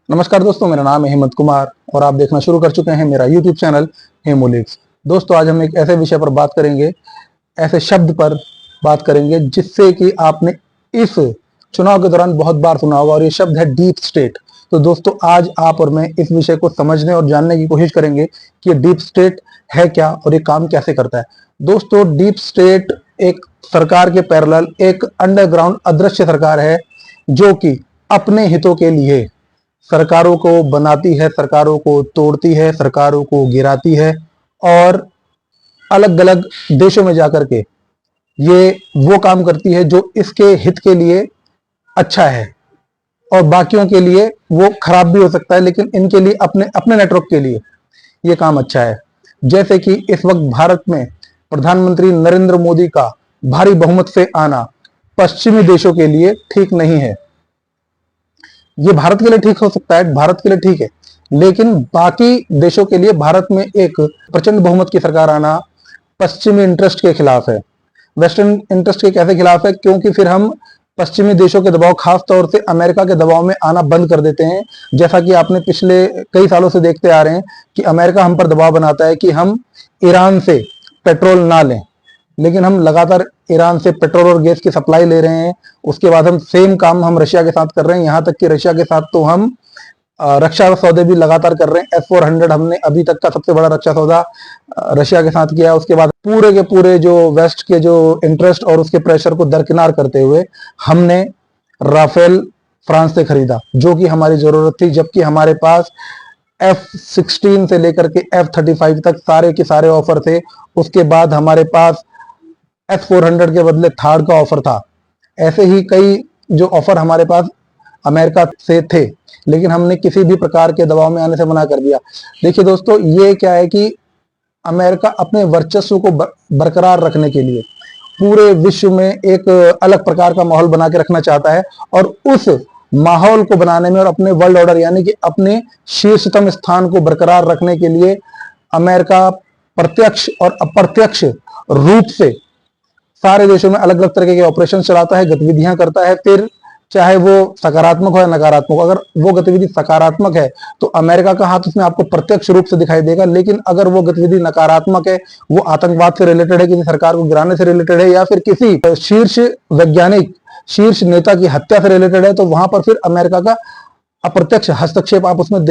नमस्कार दोस्तों, मेरा नाम है हेमंत कुमार और आप देखना शुरू कर चुके हैं मेरा YouTube चैनल हेमोलिक्स। दोस्तों, आज हम एक ऐसे विषय पर बात करेंगे, ऐसे शब्द पर बात करेंगे जिससे कि आपने इस चुनाव के दौरान बहुत बार सुना होगा, और ये शब्द है डीप स्टेट। तो दोस्तों, आज आप और मैं इस विषय को समझने और जानने की कोशिश करेंगे कि ये डीप स्टेट है क्या और ये काम कैसे करता है। दोस्तों, डीप स्टेट एक सरकार के पैरेलल एक अंडरग्राउंड अदृश्य सरकार है जो कि अपने हितों के लिए सरकारों को बनाती है, सरकारों को तोड़ती है, सरकारों को गिराती है और अलग अलग देशों में जाकर के ये वो काम करती है जो इसके हित के लिए अच्छा है, और बाकियों के लिए वो खराब भी हो सकता है, लेकिन इनके लिए अपने अपने नेटवर्क के लिए ये काम अच्छा है। जैसे कि इस वक्त भारत में प्रधानमंत्री नरेंद्र मोदी का भारी बहुमत से आना पश्चिमी देशों के लिए ठीक नहीं है। ये भारत के लिए ठीक हो सकता है, भारत के लिए ठीक है, लेकिन बाकी देशों के लिए भारत में एक प्रचंड बहुमत की सरकार आना पश्चिमी इंटरेस्ट के खिलाफ है। वेस्टर्न इंटरेस्ट के कैसे खिलाफ है? क्योंकि फिर हम पश्चिमी देशों के दबाव, खास तौर से अमेरिका के दबाव में आना बंद कर देते हैं। जैसा कि आपने पिछले कई सालों से देखते आ रहे हैं कि अमेरिका हम पर दबाव बनाता है कि हम ईरान से पेट्रोल ना लें, लेकिन हम लगातार ईरान से पेट्रोल और गैस की सप्लाई ले रहे हैं। उसके बाद हम सेम काम हम रशिया के साथ कर रहे हैं, यहां तक कि रशिया के साथ तो हम रक्षा सौदे भी लगातार कर रहे हैं। S-400 हमने अभी तक का सबसे बड़ा रक्षा सौदा रशिया के साथ किया है। उसके बाद पूरे के पूरे जो वेस्ट के जो इंटरेस्ट और उसके प्रेशर को दरकिनार करते हुए हमने राफेल फ्रांस से खरीदा, जो कि हमारी जरूरत थी, जबकि हमारे पास F-16 से लेकर के F-35 तक सारे के सारे ऑफर थे। उसके बाद हमारे पास S-400 के बदले थार का ऑफर था। ऐसे ही कई जो ऑफर हमारे पास अमेरिका से थे, लेकिन हमने किसी भी प्रकार के दबाव में आने से मना कर दिया। देखिए दोस्तों, ये क्या है कि अमेरिका अपने वर्चस्व को बरकरार रखने के लिए पूरे विश्व में एक अलग प्रकार का माहौल बना के रखना चाहता है, और उस माहौल को बनाने में और अपने वर्ल्ड ऑर्डर यानी कि अपने शीर्षतम स्थान को बरकरार रखने के लिए अमेरिका प्रत्यक्ष और अप्रत्यक्ष रूप से सारे देशों में अलग अलग तरह के ऑपरेशन चलाता है, गतिविधियां करता है। फिर चाहे वो सकारात्मक हो या नकारात्मक, अगर वो गतिविधि सकारात्मक है तो अमेरिका का हाथ उसमें आपको प्रत्यक्ष रूप से दिखाई देगा, लेकिन अगर वो गतिविधि नकारात्मक है, वो आतंकवाद से रिलेटेड है, किसी सरकार को गिराने से रिलेटेड है, या फिर किसी शीर्ष वैज्ञानिक, शीर्ष नेता की हत्या से रिलेटेड है, तो वहां पर फिर अमेरिका का अप्रत्यक्ष हस्तक्षेप आपको उसमें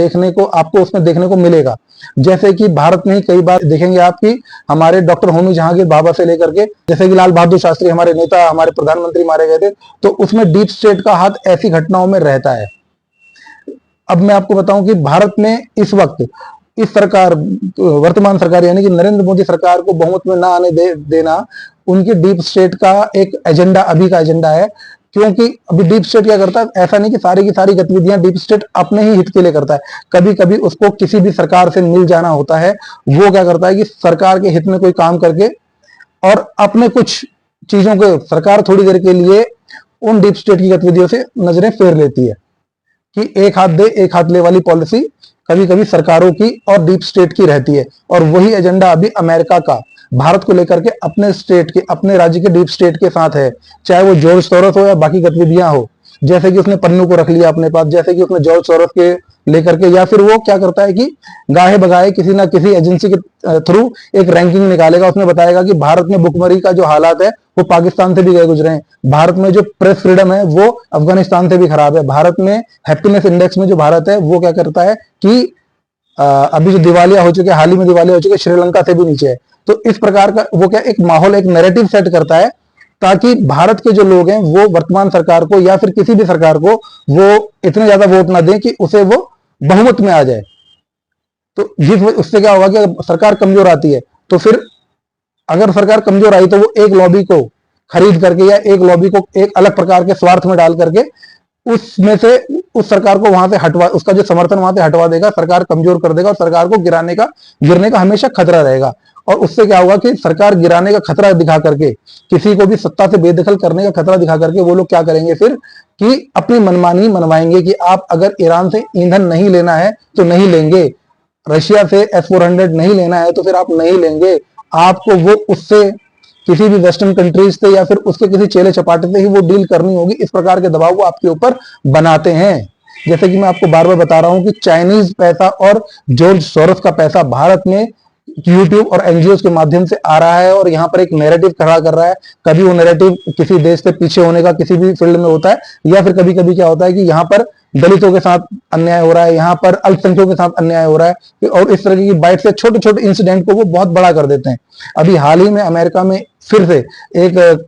देखने को मिलेगा। जैसे कि भारत में ही कई बार देखेंगे आप कि हमारे डॉक्टर होमी जहांगीर बाबा से लेकर के जैसे कि लाल बहादुर शास्त्री हमारे नेता, हमारे प्रधानमंत्री मारे गए थे, तो उसमें डीप स्टेट का हाथ ऐसी घटनाओं में रहता है। अब मैं आपको बताऊं कि भारत में इस वक्त इस सरकार, वर्तमान सरकार यानी कि नरेंद्र मोदी सरकार को बहुमत में ना आने देना उनकी डीप स्टेट का एक एजेंडा, अभी का एजेंडा है। क्योंकि अभी डीप स्टेट क्या करता है, ऐसा नहीं कि सारी की सारी गतिविधियां डीप स्टेट अपने ही हित के लिए करता है, कभी कभी उसको किसी भी सरकार से मिल जाना होता है। वो क्या करता है कि सरकार के हित में कोई काम करके और अपने कुछ चीजों को सरकार थोड़ी देर के लिए उन डीप स्टेट की गतिविधियों से नजरें फेर लेती है कि एक हाथ दे एक हाथ ले वाली पॉलिसी कभी कभी सरकारों की और डीप स्टेट की रहती है। और वही एजेंडा अभी अमेरिका का भारत को लेकर के अपने स्टेट के, अपने राज्य के डीप स्टेट के साथ है, चाहे वो जॉर्ज सोरोस हो या बाकी गतिविधियां हो। जैसे कि उसने पन्नू को रख लिया अपने पास, जैसे कि उसने जॉर्ज सोरोस के लेकर के, या फिर वो क्या करता है कि गाहे बगाए किसी ना किसी एजेंसी के थ्रू एक रैंकिंग निकालेगा, उसमें बताएगा कि भारत में भुखमरी का जो हालात है वो पाकिस्तान से भी गए गुजरे हैं, भारत में जो प्रेस फ्रीडम है वो अफगानिस्तान से भी खराब है, भारत में हैप्पीनेस इंडेक्स में जो भारत है वो क्या करता है कि अभी जो दिवालिया हो चुके, हाल ही में दिवालिया हो चुके, श्रीलंका से भी नीचे है। तो इस प्रकार का वो क्या एक माहौल, एक नैरेटिव सेट करता है, ताकि भारत के जो लोग हैं वो वर्तमान सरकार को या फिर किसी भी सरकार को वो इतने ज्यादा वोट ना दें कि उसे वो बहुमत में आ जाए। तो उससे क्या होगा कि सरकार कमजोर आती है, तो फिर अगर सरकार कमजोर आई तो वो एक लॉबी को खरीद करके या एक लॉबी को एक अलग प्रकार के स्वार्थ में डाल करके उसमें से उस सरकार को वहां से हटवा, उसका जो समर्थन वहां से हटवा देगा, सरकार कमजोर कर देगा और सरकार को गिरने का हमेशा खतरा रहेगा। और उससे क्या होगा कि सरकार गिराने का खतरा दिखा करके, किसी को भी सत्ता से बेदखल करने का खतरा दिखा करके वो लोग क्या करेंगे फिर कि अपनी मनमानी मनवाएंगे कि आप अगर ईरान से ईंधन नहीं लेना है तो नहीं लेंगे, रशिया से S-400 नहीं लेना है तो फिर आप नहीं लेंगे, आपको वो उससे किसी भी वेस्टर्न कंट्रीज से या फिर उसके किसी चेले चपाटे से ही वो डील करनी होगी। इस प्रकार के दबाव वो आपके ऊपर बनाते हैं। जैसे कि मैं आपको बार बार बता रहा हूं कि चाइनीज पैसा और जॉर्ज सोरोस का पैसा भारत में यूट्यूब और एनजीओ के माध्यम से आ रहा है और यहाँ पर एक नैरेटिव खड़ा कर रहा है। कभी वो नैरेटिव किसी देश से पीछे होने का किसी भी फील्ड में होता है, या फिर कभी कभी क्या होता है कि यहाँ पर दलितों के साथ अन्याय हो रहा है, यहाँ पर अल्पसंख्यकों के साथ अन्याय हो रहा है, और इस तरह की बाइट से छोटे छोटे इंसिडेंट को वो बहुत बड़ा कर देते हैं। अभी हाल ही में अमेरिका में फिर से एक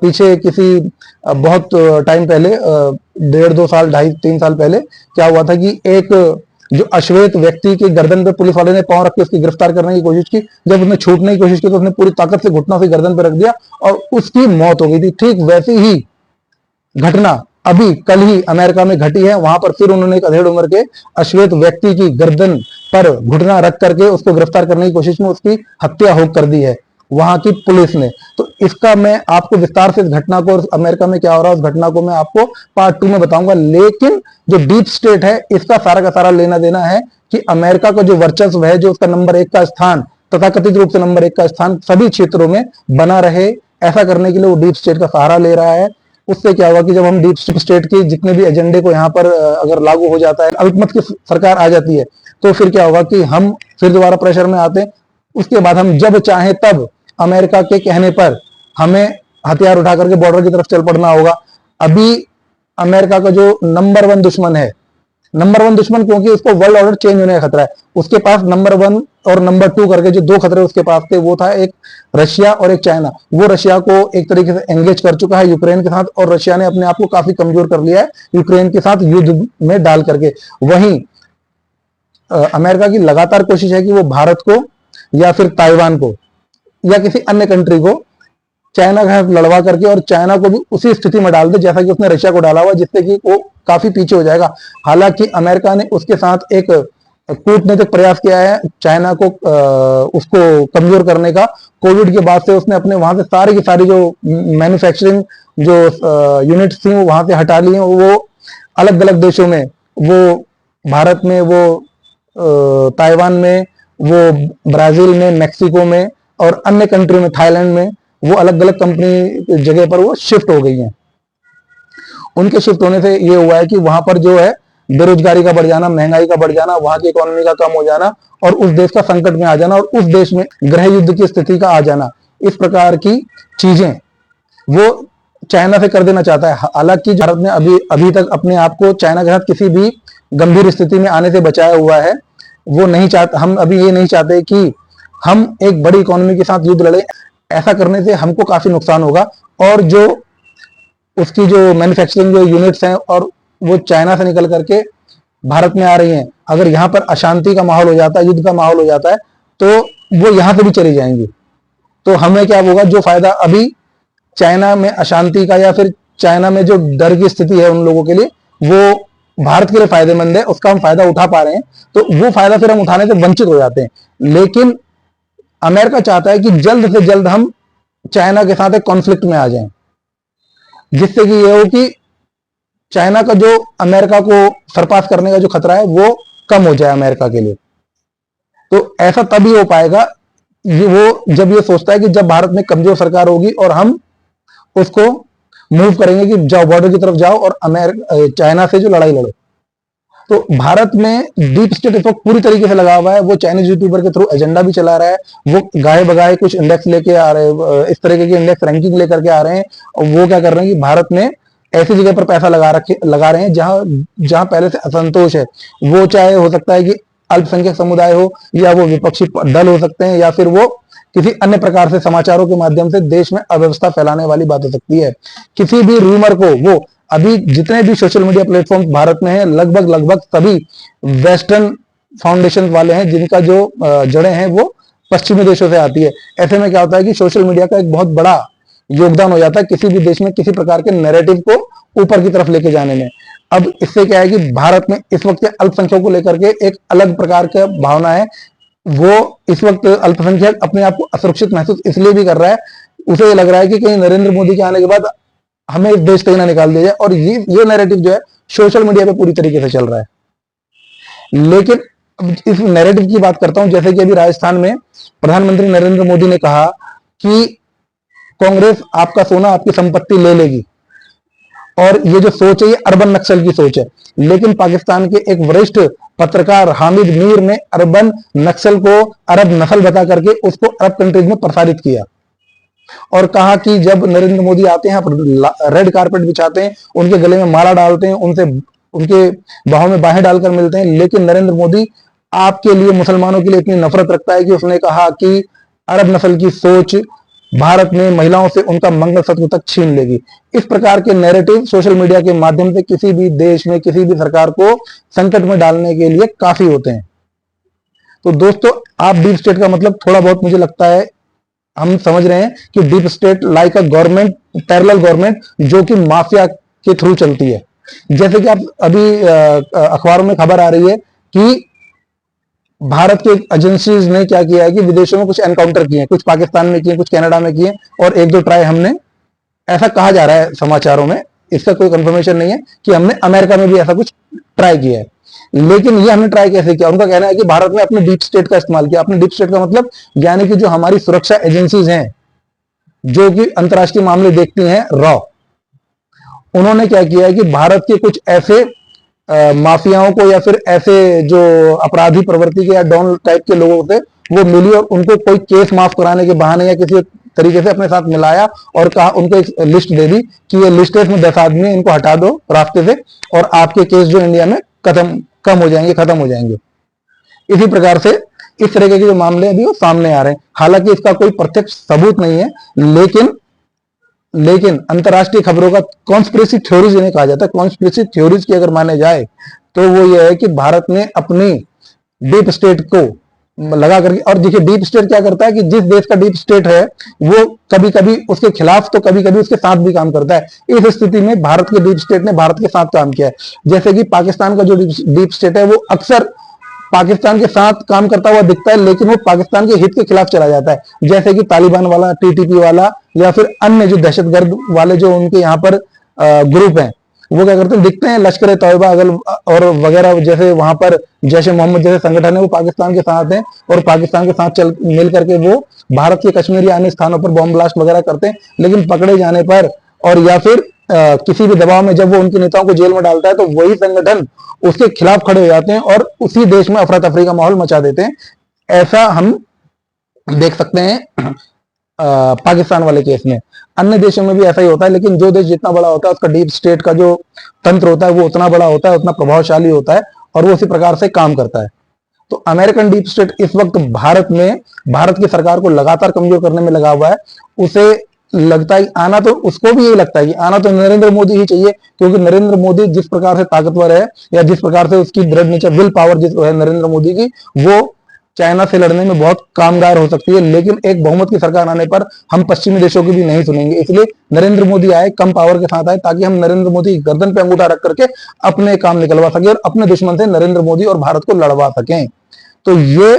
पीछे किसी बहुत टाइम पहले 1.5 2 साल 2.5 3 साल पहले क्या हुआ था कि एक जो अश्वेत व्यक्ति के गर्दन पे पुलिस वाले ने पांव रख के उसकी गिरफ्तार करने की कोशिश की। जब उसने छूटने की कोशिश की तो उसने पूरी ताकत से घुटना से गर्दन पे रख दिया और उसकी मौत हो गई थी। ठीक वैसी ही घटना अभी कल ही अमेरिका में घटी है। वहां पर फिर उन्होंने एक अधेड़ उम्र के अश्वेत व्यक्ति की गर्दन पर घुटना रख करके उसको गिरफ्तार करने की कोशिश में उसकी हत्या हो कर दी है वहां की पुलिस ने। तो इसका मैं आपको विस्तार से इस घटना को और अमेरिका में क्या हो रहा है उस घटना को मैं आपको पार्ट 2 में बताऊंगा। लेकिन जो डीप स्टेट है इसका सारा का सारा लेना देना है कि अमेरिका का जो वर्चस्व है, जो उसका नंबर 1 का स्थान, तथाकथित रूप से नंबर 1 का स्थान सभी क्षेत्रों में बना रहे, ऐसा करने के लिए वो डीप स्टेट का सहारा ले रहा है। उससे क्या होगा कि जब हम डीप स्टेट के जितने भी एजेंडे को यहाँ पर अगर लागू हो जाता है, अल्पमत की सरकार आ जाती है, तो फिर क्या होगा कि हम फिर दोबारा प्रेशर में आते हैं। उसके बाद हम जब चाहें तब अमेरिका के कहने पर हमें हथियार उठा करके बॉर्डर की तरफ चल पड़ना होगा। अभी अमेरिका का जो नंबर 1 दुश्मन है, नंबर 1 दुश्मन क्योंकि उसको वर्ल्ड ऑर्डर चेंज होने का खतरा है। उसके पास नंबर 1 और नंबर 2 करके जो 2 खतरे उसके पास थे, वो था एक रशिया और एक चाइना। वो रशिया को एक तरीके से एंगेज कर चुका है यूक्रेन के साथ, और रशिया ने अपने आप को काफी कमजोर कर लिया है यूक्रेन के साथ युद्ध में डाल करके। वहीं अमेरिका की लगातार कोशिश है कि वो भारत को या फिर ताइवान को या किसी अन्य कंट्री को चाइना के साथ लड़वा करके और चाइना को भी उसी स्थिति में डाल दे जैसा कि उसने रशिया को डाला हुआ, जिससे कि वो काफी पीछे हो जाएगा। हालांकि अमेरिका ने उसके साथ एक कूटनीतिक प्रयास किया है चाइना को उसको कमजोर करने का। कोविड के बाद से उसने अपने वहां से सारी की सारी जो मैन्युफैक्चरिंग जो यूनिट्स थी वो वहां से हटा ली हैं। वो अलग अलग देशों में, वो भारत में, वो ताइवान में, वो ब्राजील में, मैक्सिको में और अन्य कंट्री में, थाईलैंड में, वो अलग अलग कंपनी जगह पर वो शिफ्ट हो गई हैं। उनके शिफ्ट होने से ये हुआ है कि वहां पर जो है बेरोजगारी का बढ़ जाना, महंगाई का बढ़ जाना, वहां की इकोनॉमी का कम हो जाना और उस देश का संकट में आ जाना और उस देश में गृह युद्ध की स्थिति का आ जाना, इस प्रकार की चीजें वो चाइना से कर देना चाहता है। हालांकि भारत ने अभी तक अपने आप को चाइना के साथ किसी भी गंभीर स्थिति में आने से बचाया हुआ है। वो नहीं चाहते, हम अभी ये नहीं चाहते कि हम एक बड़ी इकोनॉमी के साथ युद्ध लड़े। ऐसा करने से हमको काफी नुकसान होगा और जो उसकी जो मैन्युफैक्चरिंग जो यूनिट्स हैं और वो चाइना से निकल करके भारत में आ रही हैं, अगर यहाँ पर अशांति का माहौल हो जाता है, युद्ध का माहौल हो जाता है, तो वो यहाँ से भी चली जाएंगी। तो हमें क्या होगा, जो फायदा अभी चाइना में अशांति का या फिर चाइना में जो डर की स्थिति है उन लोगों के लिए, वो भारत के लिए फायदेमंद है, उसका हम फायदा उठा पा रहे हैं, तो वो फायदा फिर हम उठाने से वंचित हो जाते हैं। लेकिन अमेरिका चाहता है कि जल्द से जल्द हम चाइना के साथ एक कॉन्फ्लिक्ट में आ जाएं, जिससे कि ये हो कि चाइना का जो अमेरिका को सरपास करने का जो खतरा है वो कम हो जाए अमेरिका के लिए। तो ऐसा तभी हो पाएगा वो जब ये सोचता है कि जब भारत में कमजोर सरकार होगी और हम उसको मूव करेंगे कि जाओ बॉर्डर की तरफ जाओ और चाइना से जो लड़ाई लड़ो। तो भारत में डीप स्टेट इस वक्त पूरी तरीके से लगा हुआ है। वो चाइनीज यूट्यूबर के थ्रू एजेंडा भी चला रहा है, वो गाये बगाए कुछ इंडेक्स लेके आ रहे हैं, इस तरीके के इंडेक्स रैंकिंग लेकर के आ रहे हैं। और वो क्या कर रहे हैं कि भारत में ऐसी जगह पर पैसा लगा रहे हैं जहां पहले से असंतोष है। वो चाहे हो सकता है कि अल्पसंख्यक समुदाय हो, या वो विपक्षी दल हो सकते हैं, या फिर वो किसी अन्य प्रकार से समाचारों के माध्यम से देश में अव्यवस्था फैलाने वाली बात हो सकती है। किसी भी रूमर को वो अभी जितने भी सोशल मीडिया प्लेटफॉर्म भारत में हैं, लगभग सभी वेस्टर्न फाउंडेशन वाले हैं, जिनका जो जड़ें हैं वो पश्चिमी देशों से आती है। ऐसे में क्या होता है कि सोशल मीडिया का एक बहुत बड़ा योगदान हो जाता है किसी भी देश में किसी प्रकार के नैरेटिव को ऊपर की तरफ लेके जाने में। अब इससे क्या है कि भारत में इस वक्त अल्पसंख्यकों को लेकर के एक अलग प्रकार का भावना है। वो इस वक्त अल्पसंख्यक अपने आप को असुरक्षित महसूस इसलिए भी कर रहा है, उसे ये लग रहा है कि कहीं नरेंद्र मोदी के आने के बाद हमें इस देश से ना निकाल दिया जाए, और ये नैरेटिव जो है सोशल मीडिया पे पूरी तरीके से चल रहा है। लेकिन इस नैरेटिव की बात करता हूं, जैसे कि अभी राजस्थान में प्रधानमंत्री नरेंद्र मोदी ने कहा कि कांग्रेस आपका सोना, आपकी संपत्ति ले लेगी, और ये जो सोच है ये अर्बन नक्सल की सोच है। लेकिन पाकिस्तान के एक वरिष्ठ पत्रकार हामिद मीर ने अर्बन नक्सल को अरब नस्ल बता करके उसको अरब कंट्रीज में प्रसारित किया और कहा कि जब नरेंद्र मोदी आते हैं रेड कारपेट बिछाते हैं, उनके गले में माला डालते हैं, उनसे उनके बाहों में बाहें डालकर मिलते हैं, लेकिन नरेंद्र मोदी आपके लिए मुसलमानों के लिए इतनी नफरत रखता है कि उसने कहा कि अरब नस्ल की सोच भारत में महिलाओं से उनका मंगलसूत्र तक छीन लेगी। इस प्रकार के नैरेटिव सोशल मीडिया के माध्यम से किसी भी देश में किसी भी सरकार को संकट में डालने के लिए काफी होते हैं। तो दोस्तों, आप डीप स्टेट का मतलब थोड़ा बहुत मुझे लगता है हम समझ रहे हैं कि deep state like a government, parallel government जो कि माफिया के थ्रू चलती है। जैसे कि आप अभी अखबारों में खबर आ रही है कि भारत के एजेंसीज ने क्या किया है कि विदेशों में कुछ एनकाउंटर किए हैं, कुछ पाकिस्तान में किए, कुछ कनाडा में किए और एक दो ट्राई हमने, ऐसा कहा जा रहा है समाचारों में, इसका कोई कंफर्मेशन नहीं है कि हमने अमेरिका में भी ऐसा कुछ ट्राई किया है। लेकिन ये हमने ट्राई कैसे किया? उनका कहना है कि भारत में अपने डीप स्टेट का इस्तेमाल किया। अपने डीप स्टेट का मतलब यानी कि जो हमारी सुरक्षा एजेंसीज हैं जो कि अंतर्राष्ट्रीय मामले देखती हैं, रॉ, उन्होंने क्या किया है कि भारत के कुछ ऐसे माफियाओं को या फिर ऐसे जो अपराधी प्रवृत्ति के या डॉन टाइप के लोगों से वो मिली और उनको कोई केस माफ कराने के बहाने या किसी तरीके से अपने साथ मिलाया और कहा, उनको एक लिस्ट दे दी कि ये लिस्ट है, इसमें 10 आदमी, इनको हटा दो रास्ते से और आपके केस जो इंडिया में कम हो जाएंगे, खत्म हो जाएंगे। इसी प्रकार से इस तरह के जो मामले अभी वो सामने आ रहे हैं। हालांकि इसका कोई प्रत्यक्ष सबूत नहीं है, लेकिन अंतरराष्ट्रीय खबरों का कॉन्स्पिरेसी थ्योरीज इन्हें कहा जाता है। कॉन्स्पिरेसी थ्योरीज की अगर माने जाए तो वो ये है कि भारत ने अपनी डीप स्टेट को लगा करके, और देखिए डीप स्टेट क्या करता है कि जिस देश का डीप स्टेट है वो कभी कभी उसके खिलाफ तो कभी कभी उसके साथ भी काम करता है। इस स्थिति में भारत के डीप स्टेट ने भारत के साथ काम किया है। जैसे कि पाकिस्तान का जो डीप स्टेट है वो अक्सर पाकिस्तान के साथ काम करता हुआ दिखता है, लेकिन वो पाकिस्तान के हित के खिलाफ चला जाता है। जैसे कि तालिबान वाला, टीटीपी वाला या फिर अन्य जो दहशतगर्द वाले जो उनके यहाँ पर ग्रुप हैं, वो क्या करते हैं, दिखते हैं लश्कर तौयबा अगल और वगैरह, जैसे वहां पर जैश मोहम्मद जैसे संगठन है वो पाकिस्तान के साथ हैं और पाकिस्तान के साथ चल मिल करके वो भारत के कश्मीर या अन्य स्थानों पर बॉम्ब ब्लास्ट वगैरह करते हैं। लेकिन पकड़े जाने पर और या फिर किसी भी दबाव में जब वो उनके नेताओं को जेल में डालता है तो वही संगठन उसके खिलाफ खड़े हो जाते हैं और उसी देश में अफरा तफरी का माहौल मचा देते हैं। ऐसा हम देख सकते हैं पाकिस्तान वाले केस में। अन्य देशों में भी ऐसा ही होता है, लेकिन जो देश जितना बड़ा होता है उसका डीप स्टेट का जो तंत्र होता है वो उतना बड़ा होता है, उतना प्रभावशाली होता है और वो उसी प्रकार से काम करता है। तो अमेरिकन डीप स्टेट इस वक्त भारत में भारत की सरकार को लगातार कमजोर करने में लगा हुआ है। उसे लगता है आना तो उसको भी यही लगता है कि आना तो नरेंद्र मोदी ही चाहिए, क्योंकि नरेंद्र मोदी जिस प्रकार से ताकतवर है या जिस प्रकार से उसकी दृढ़ निश्चय विल पावर जिस है नरेंद्र मोदी की, वो चाइना से लड़ने में बहुत कामगार हो सकती है। लेकिन एक बहुमत की सरकार आने पर हम पश्चिमी देशों की भी नहीं सुनेंगे। इसलिए नरेंद्र मोदी आए, कम पावर के साथ आए, ताकि हम नरेंद्र मोदी की गर्दन पे अंगूठा रख करके अपने काम निकलवा सके और अपने दुश्मन से नरेंद्र मोदी और भारत को लड़वा सकें। तो ये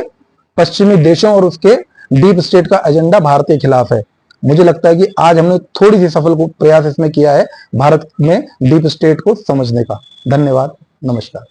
पश्चिमी देशों और उसके डीप स्टेट का एजेंडा भारत के खिलाफ है। मुझे लगता है कि आज हमने थोड़ी सी सफल प्रयास इसमें किया है भारत में डीप स्टेट को समझने का। धन्यवाद, नमस्कार।